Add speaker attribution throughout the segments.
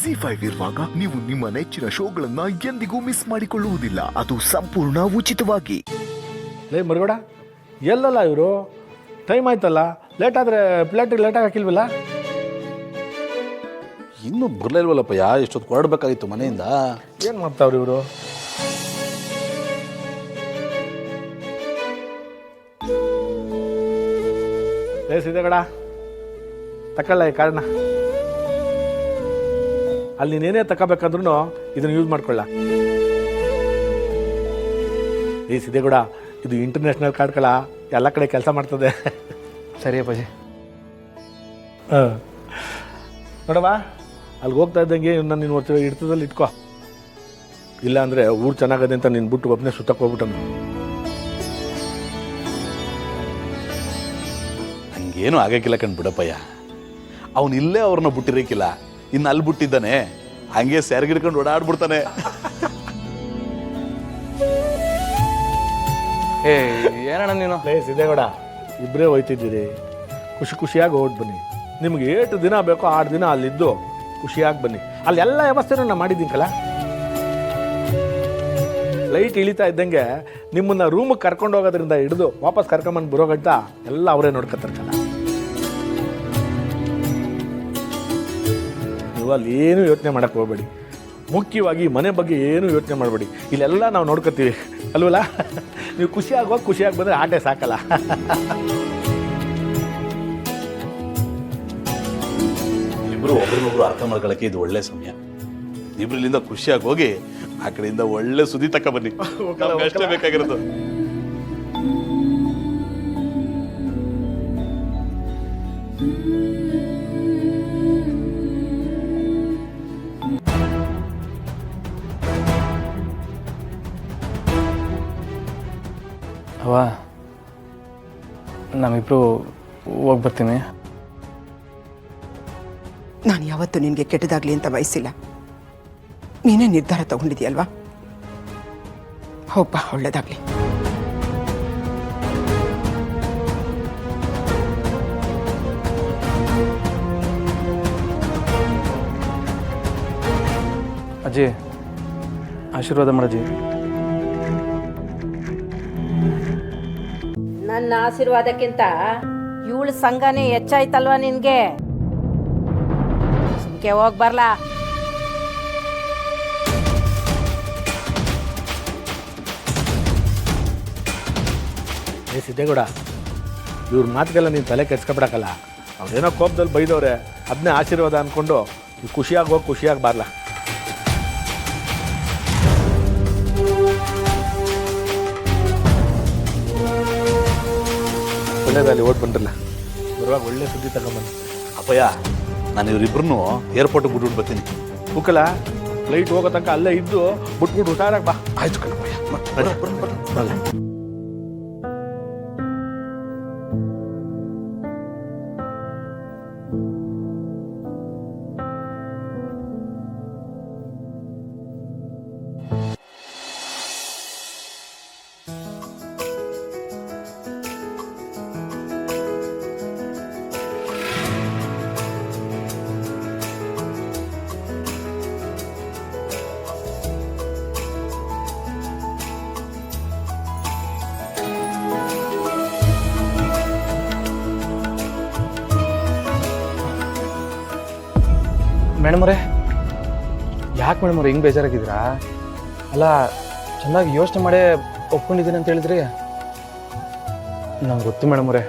Speaker 1: ZEE5 ಇರುವಾಗ ನೀವು ನಿಮ್ಮ ನೆಚ್ಚಿನ ಶೋಗಳನ್ನ ಎಂದಿಗೂ ಮಿಸ್ ಮಾಡಿಕೊಳ್ಳುವುದಿಲ್ಲ. ಅದು ಸಂಪೂರ್ಣ ಉಚಿತವಾಗಿ.
Speaker 2: ಲೇ ಮರುಗಡ, ಎಲ್ಲಲ್ಲ ಇವರು? ಟೈಮ್ ಆಯ್ತಲ್ಲ, ಲೇಟ್ ಆದರೆ ಪ್ಲೇಟಿಗೆ ಲೇಟಾಗಿ ಹಾಕಿಲ್ವಲ್ಲ?
Speaker 3: ಇನ್ನೂ ಬರಲೇ ಇಲ್ವಲ್ಲಪ್ಪ. ಎಷ್ಟೊತ್ತು ಹೊರಡ್ಬೇಕಾಗಿತ್ತು ಮನೆಯಿಂದ.
Speaker 2: ಏನು ಮಾಡ್ತಾವ್ರಿ ಇವರು? ಸಿದ್ದೇಗಡ, ತಗೊಳ್ಳ ಈ ಕಾರಣ. ಅಲ್ಲಿ ನೀನೇನೇ ತಗೋಬೇಕಂದ್ರೂ ಇದನ್ನು ಯೂಸ್ ಮಾಡ್ಕೊಳ್ಳ. ಈ ಸಿದ್ದೇಗೌಡ, ಇದು ಇಂಟರ್ನ್ಯಾಷನಲ್ ಕಾರ್ಡ್ಗಳ ಎಲ್ಲ ಕಡೆ ಕೆಲಸ ಮಾಡ್ತದೆ.
Speaker 4: ಸರಿ ಅಪ್ಪಾಜಿ.
Speaker 2: ನೋಡವಾ, ಅಲ್ಲಿ ಹೋಗ್ತಾ ಇದ್ದಂಗೆ ನಾನು ನೀನು ವರ್ಷ ಹಿಡ್ತದಲ್ಲಿ ಇಟ್ಕೋ. ಇಲ್ಲ ಅಂದರೆ ಊರು ಚೆನ್ನಾಗದೆ ಅಂತ ನೀನು ಬಿಟ್ಟು ಒಬ್ಬನೇ ಸುತ್ತಕ್ಕೆ ಹೋಗ್ಬಿಟ್ಟನು.
Speaker 3: ಹಂಗೇನು ಆಗಕ್ಕಿಲ್ಲ ಕಣ್ ಬಿಡಪ್ಪಯ್ಯ. ಅವನು ಇಲ್ಲೇ ಅವ್ರನ್ನ ಬಿಟ್ಟಿರಕ್ಕಿಲ್ಲ, ಇನ್ನು ಅಲ್ಲಿ ಬಿಟ್ಟಿದ್ದಾನೆ. ಹಂಗೆ ಸೆರಗಿಡ್ಕೊಂಡು ಓಡಾಡ್ಬಿಡ್ತಾನೆ.
Speaker 4: ಏನಣ್ಣ ನೀನು?
Speaker 2: ಲೇ ಸಿದ್ದೇಗೌಡ, ಇಬ್ಬರೇ ಹೋಯ್ತಿದ್ದೀರಿ, ಖುಷಿ ಖುಷಿಯಾಗಿ ಓಟ್ ಬನ್ನಿ. ನಿಮ್ಗೆ 8 ದಿನ ಬೇಕೋ 8 ದಿನ ಅಲ್ಲಿದ್ದು ಖುಷಿಯಾಗಿ ಬನ್ನಿ. ಅಲ್ಲಿ ಎಲ್ಲ ವ್ಯವಸ್ಥೆನೂ ನಾನು ಮಾಡಿದ್ದೀನಿಕಲ್ಲ. ಲೈಟ್ ಇಳಿತಾ ಇದ್ದಂಗೆ ನಿಮ್ಮನ್ನ ರೂಮಿಗೆ ಕರ್ಕೊಂಡು ಹೋಗೋದ್ರಿಂದ ಹಿಡಿದು ವಾಪಸ್ ಕರ್ಕೊಂಬಂದು ಬರೋ ಗಂಟ ಎಲ್ಲ ಅವರೇ ನೋಡ್ಕೊತಾರಲ್ಲ. ನೀವು ಅಲ್ಲಿ ಏನು ಯೋಚನೆ ಮಾಡೋಕ್ಕೆ ಹೋಗಬೇಡಿ. ಮುಖ್ಯವಾಗಿ ಮನೆ ಬಗ್ಗೆ ಏನು ಯೋಚನೆ ಮಾಡಬೇಡಿ. ಇಲ್ಲೆಲ್ಲ ನಾವು ನೋಡ್ಕೊತೀವಿ ಅಲ್ವಲ್ಲ? ನೀವು ಖುಷಿಯಾಗಿ ಹೋಗಿ ಖುಷಿಯಾಗಿ ಬಂದರೆ ಆಟೆ ಸಾಕಲ್ಲ.
Speaker 3: ಇಬ್ಬರು ಒಬ್ರನ್ನೊಬ್ರು ಅರ್ಥ ಮಾಡ್ಕೊಳ್ಳೋಕ್ಕೆ ಇದು ಒಳ್ಳೆ ಸಮಯ. ಇಬ್ರು ಇಲ್ಲಿಂದ ಖುಷಿಯಾಗಿ ಹೋಗಿ ಆ ಕಡೆಯಿಂದ ಒಳ್ಳೆ ಸುದ್ದಿ ತಕ್ಕ ಬನ್ನಿ. ಅಷ್ಟೇ ಬೇಕಾಗಿರೋದು.
Speaker 4: ಅವ್ವ, ನಾವಿಬ್ರು ಹೋಗಿ ಬರ್ತೀನಿ.
Speaker 5: ನಾನು ಯಾವತ್ತೂ ನಿನಗೆ ಕೆಟ್ಟದಾಗ್ಲಿ ಅಂತ ಬಯಸಿಲ್ಲ. ನೀನೇ ನಿರ್ಧಾರ ತಗೊಂಡಿದ್ಯಲ್ವಾ? ಹೋಗ್ಬಾ, ಒಳ್ಳೇದಾಗ್ಲಿ.
Speaker 4: ಅಜ್ಜಿ, ಆಶೀರ್ವಾದ ಮಾಡಜ್ಜಿ.
Speaker 6: ನನ್ನ ಆಶೀರ್ವಾದಕ್ಕಿಂತ ಇವಳ ಸಂಘನೇ ಹೆಚ್ಚಾಯ್ತಲ್ವಾ ನಿನ್ಗೆ? ಸುಮ್ಕೆ ಹೋಗ್ ಬರ್ಲಾ?
Speaker 2: ಏ ಸಿದ್ದೇಗೌಡ, ಇವ್ರ ಮಾತಿಗೆಲ್ಲ ನೀನು ತಲೆ ಕೆಡ್ಸ್ಕೊಬಿಡಕ್ಕಲ್ಲ. ಅವ್ರೇನೋ ಕೋಪದಲ್ಲಿ ಬೈದವ್ರೆ, ಅದನ್ನೇ ಆಶೀರ್ವಾದ ಅಂದ್ಕೊಂಡು ಖುಷಿಯಾಗಿ ಹೋಗಿ ಖುಷಿಯಾಗಿ ಬಾರ್ಲಾ. ಒಳ್ಳೇದಲ್ಲಿ ಓಟ್ ಬಂದ್ರಲ್ಲ, ಬರುವಾಗ ಒಳ್ಳೆ ಸುದ್ದಿ ತಗೊಂಬಂದು.
Speaker 3: ಅಪ್ಪಯ್ಯ, ನಾನು ಇವರಿಬ್ರು ಏರ್ಪೋರ್ಟ್ಗೆ ಬಿಟ್ಬಿಟ್ಟು ಬರ್ತೀನಿ.
Speaker 2: ಉಕ್ಕಲ್ಲ, ಫ್ಲೈಟ್ ಹೋಗೋ ತನಕ ಅಲ್ಲೇ ಇದ್ದು ಬಿಟ್ಬಿಟ್ಟು ಹುಷಾರಾಗಿ ಬಾ.
Speaker 3: ಆಯ್ತು ಕಣಪ್ಪಯ್ಯ.
Speaker 2: ಬರಲ್ಲ.
Speaker 4: ಮೇಡಮರೇ, ಯಾಕೆ ಮೇಡಮವ್ರೆ ಹಿಂಗೆ ಬೇಜಾರಾಗಿದ್ದೀರಾ? ಅಲ್ಲ, ಚೆನ್ನಾಗಿ ಯೋಚನೆ ಮಾಡೇ ಒಪ್ಕೊಂಡಿದ್ದೀನಿ ಅಂತ ಹೇಳಿದ್ರಿ. ನಂಗೆ ಗೊತ್ತು ಮೇಡಮರೇ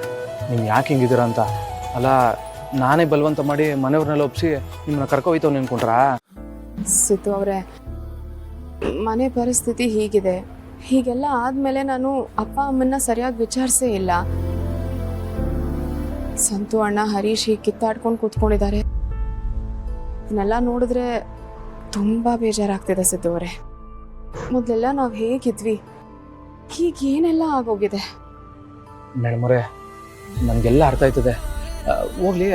Speaker 4: ನೀವು ಯಾಕೆ ಹಿಂಗಿದ್ದೀರಾ ಅಂತ. ಅಲ್ಲ, ನಾನೇ ಬಲವಂತ ಮಾಡಿ ಮನೆಯವ್ರನ್ನೆಲ್ಲ ಒಪ್ಪಿಸಿ ನಿಮ್ಮನ್ನ ಕರ್ಕೊಯ್ತವ್ನು ಅನ್ಕೊಂಡ್ರಾ?
Speaker 7: ಸಿದ್ದು ಅವರೇ, ಮನೆ ಪರಿಸ್ಥಿತಿ ಹೀಗಿದೆ. ಹೀಗೆಲ್ಲ ಆದಮೇಲೆ ನಾನು ಅಪ್ಪ ಅಮ್ಮನ್ನ ಸರಿಯಾಗಿ ವಿಚಾರಿಸೇ ಇಲ್ಲ. ಸಂತು ಅಣ್ಣ, ಹರೀಶ್ ಹೀಗೆ ಕಿತ್ತಾಡ್ಕೊಂಡು ಕೂತ್ಕೊಂಡಿದ್ದಾರೆ. ಇದನ್ನೆಲ್ಲ ನೋಡಿದ್ರೆ ತುಂಬ ಬೇಜಾರಾಗ್ತಿದೆ ಸಿದ್ದು ಅವರೇ. ಮೊದಲೆಲ್ಲ ನಾವು ಹೇಗಿದ್ವಿ, ಈಗ ಏನೆಲ್ಲ ಆಗೋಗಿದೆ.
Speaker 4: ಮೇಡಮರೇ, ನನಗೆಲ್ಲ ಅರ್ಥ ಆಯ್ತದೆ. ಹೋಗ್ಲಿ,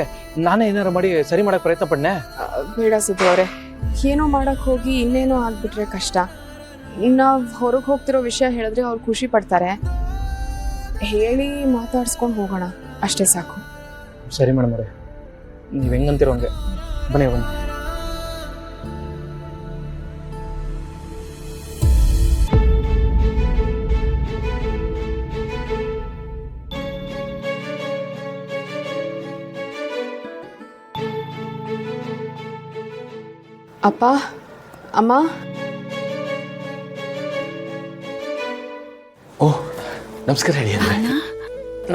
Speaker 4: ನಾನೇ ಏನಾರು ಮಾಡಿ ಸರಿ ಮಾಡೋಕ್ಕೆ ಪ್ರಯತ್ನ ಪಡ್ನೆ.
Speaker 7: ಬೇಡ ಸಿದ್ದು ಅವರೇ, ಏನೋ ಮಾಡೋಕ್ಕೆ ಹೋಗಿ ಇನ್ನೇನೋ ಆಗಿಬಿಟ್ರೆ ಕಷ್ಟ. ನಾವು ಹೊರಗೆ ಹೋಗ್ತಿರೋ ವಿಷಯ ಹೇಳಿದ್ರೆ ಅವ್ರು ಖುಷಿ ಪಡ್ತಾರೆ. ಹೇಳಿ ಮಾತಾಡ್ಸ್ಕೊಂಡು ಹೋಗೋಣ, ಅಷ್ಟೇ ಸಾಕು.
Speaker 4: ಸರಿ ಮೇಡಮರೇ, ನೀವು ಹೆಂಗಂತೀರೋ ಹಂಗೆ. ಬನ್ನಿ ಬನ್ನಿ.
Speaker 7: ಅಪ್ಪ ಅಮ್ಮ
Speaker 4: ಓಹ್ ನಮಸ್ಕಾರ ಹೇಳಿ ಅಂದ್ರೆ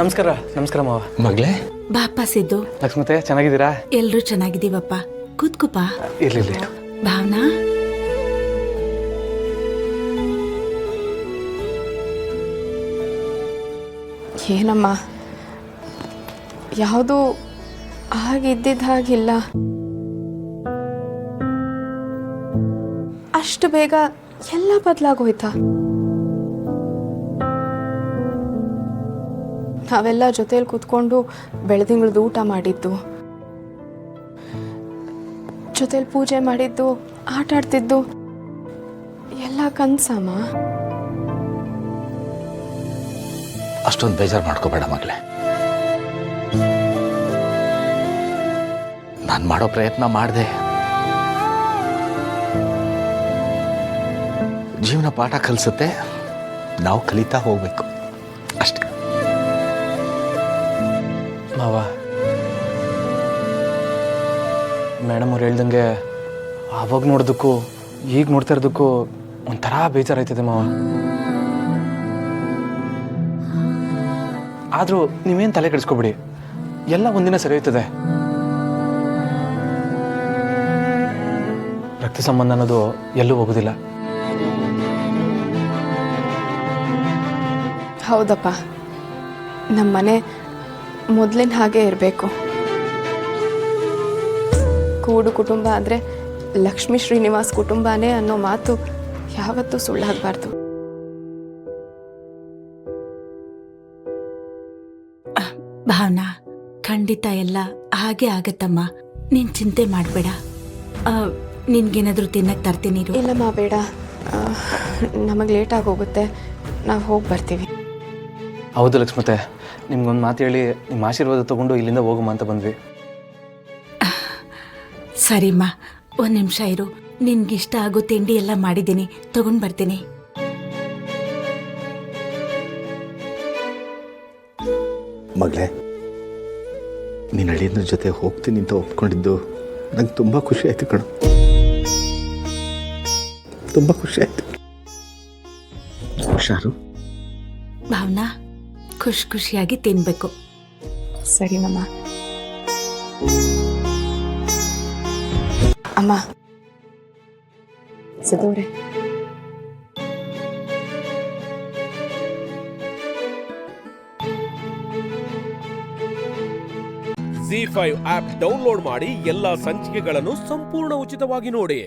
Speaker 4: ನಮಸ್ಕಾರ ನಮಸ್ಕಾರ ಮಾವ
Speaker 8: ಮಗಳೇ
Speaker 6: ಬಾಪ ಸಿದ್ದು,
Speaker 4: ಲಕ್ಷ್ಮತೆ ಚೆನ್ನಾಗಿದ್ದೀರಾ?
Speaker 6: ಎಲ್ರೂ ಚೆನ್ನಾಗಿದ್ದೀವಪ್ಪ. ಕೂತ್ಕುಪ್ಪ.
Speaker 4: ಇರ್ಲಿ
Speaker 6: ಭಾವನಾ,
Speaker 7: ಏನಮ್ಮ ಯಾವುದು ಹಾಗಿದ್ದಿದ್ದ ಹಾಗಿಲ್ಲ. ಅಷ್ಟು ಬೇಗ ಎಲ್ಲ ಬದಲಾಗೋಯ್ತಾ? ನಾವೆಲ್ಲ ಜೊತೆಲಿ ಕೂತ್ಕೊಂಡು ಬೆಳದಿಂಗಳದ್ದು ಊಟ ಮಾಡಿದ್ದು, ಜೊತೆಲಿ ಪೂಜೆ ಮಾಡಿದ್ದು, ಆಟ ಆಡ್ತಿದ್ದು ಎಲ್ಲ ಕನ್ಸಮ್ಮ.
Speaker 8: ಅಷ್ಟೊಂದು ಬೇಜಾರು ಮಾಡ್ಕೋಬೇಡ ಮಗಳೇ. ನಾನು ಮಾಡೋ ಪ್ರಯತ್ನ ಮಾಡಿದೆ. ಜೀವನ ಪಾಠ ಕಲಿಸುತ್ತೆ, ನಾವು ಕಲಿತಾ ಹೋಗ್ಬೇಕು ಅಷ್ಟೇ.
Speaker 4: ಮಾವ, ಮೇಡಮ್ ಅವ್ರು ಹೇಳ್ದಂಗೆ ಆವಾಗ ನೋಡೋದಕ್ಕೂ ಈಗ ನೋಡ್ತಾ ಇರೋದಕ್ಕೂ ಒಂಥರ ಬೇಜಾರಾಯ್ತದೆ ಮಾವ. ಆದರೂ ನೀವೇನು ತಲೆ ಕೆಡಿಸ್ಕೊಬಿಡಿ, ಎಲ್ಲ ಒಂದಿನ ಸರಿ ಹೋಯ್ತದೆ. ರಕ್ತ ಸಂಬಂಧ ಅನ್ನೋದು ಎಲ್ಲೂ ಹೋಗೋದಿಲ್ಲ.
Speaker 7: ಹೌದಪ್ಪ, ನಮ್ಮನೆ ಮೊದಲಿನ ಹಾಗೆ ಇರಬೇಕು. ಕೂಡು ಕುಟುಂಬ ಅಂದರೆ ಲಕ್ಷ್ಮೀ ಶ್ರೀನಿವಾಸ್ ಕುಟುಂಬನೇ ಅನ್ನೋ ಮಾತು ಯಾವತ್ತೂ ಸುಳ್ಳಾಗಬಾರ್ದು.
Speaker 6: ಭಾವನಾ, ಖಂಡಿತ ಎಲ್ಲ ಹಾಗೆ ಆಗತ್ತಮ್ಮ. ನೀನ್ ಚಿಂತೆ ಮಾಡಬೇಡ. ನಿನ್ಗೇನಾದ್ರೂ ತಿನ್ನಕ್ ತರ್ತೀನಿ ಇರು.
Speaker 7: ಇಲ್ಲಮ್ಮ ಬೇಡ, ನಮಗೆ ಲೇಟಾಗಿ ಹೋಗುತ್ತೆ, ನಾವು ಹೋಗಿ ಬರ್ತೀವಿ.
Speaker 4: ಹೌದು ಲಕ್ಷ್ಮತೆ, ನಿಮ್ಗೊಂದು ಮಾತು ಹೇಳಿ ನಿಮ್ಮ ಆಶೀರ್ವಾದ ತಗೊಂಡು ಇಲ್ಲಿಂದ ಹೋಗಮ್ಮ ಅಂತ ಬಂದ್ವಿ.
Speaker 6: ಸರಿಮ್ಮ, ಒಂದ್ ನಿಮಿಷ ಇರು. ನಿನ್ಗಿಷ್ಟ ಆಗೋ ತಿಂಡಿ ಎಲ್ಲ ಮಾಡಿದ್ದೀನಿ, ತಗೊಂಡ್ ಬರ್ತೀನಿ.
Speaker 8: ಮಗಳೇ, ನೀನು ಅಳಿಯನ ಜೊತೆ ಹೋಗ್ತೀನಿ ಅಂತ ಒಪ್ಕೊಂಡಿದ್ದು ನಂಗೆ ತುಂಬ ಖುಷಿ ಆಯ್ತು ಕಣೋ. ತುಂಬ ಖುಷಿ ಆಯ್ತು. ಹುಷಾರು.
Speaker 6: ಭಾವನಾ, ಖುಷಿಯಾಗಿ ತಿನ್ಬೇಕು.
Speaker 7: ಸರಿನಮ್ಮ. ಅಮ್ಮ, ಸಿದ್ದವ್ರೆ,
Speaker 9: ZEE5 ಆಪ್ ಡೌನ್ಲೋಡ್ ಮಾಡಿ ಎಲ್ಲಾ ಸಂಚಿಕೆಗಳನ್ನು ಸಂಪೂರ್ಣ ಉಚಿತವಾಗಿ ನೋಡಿ.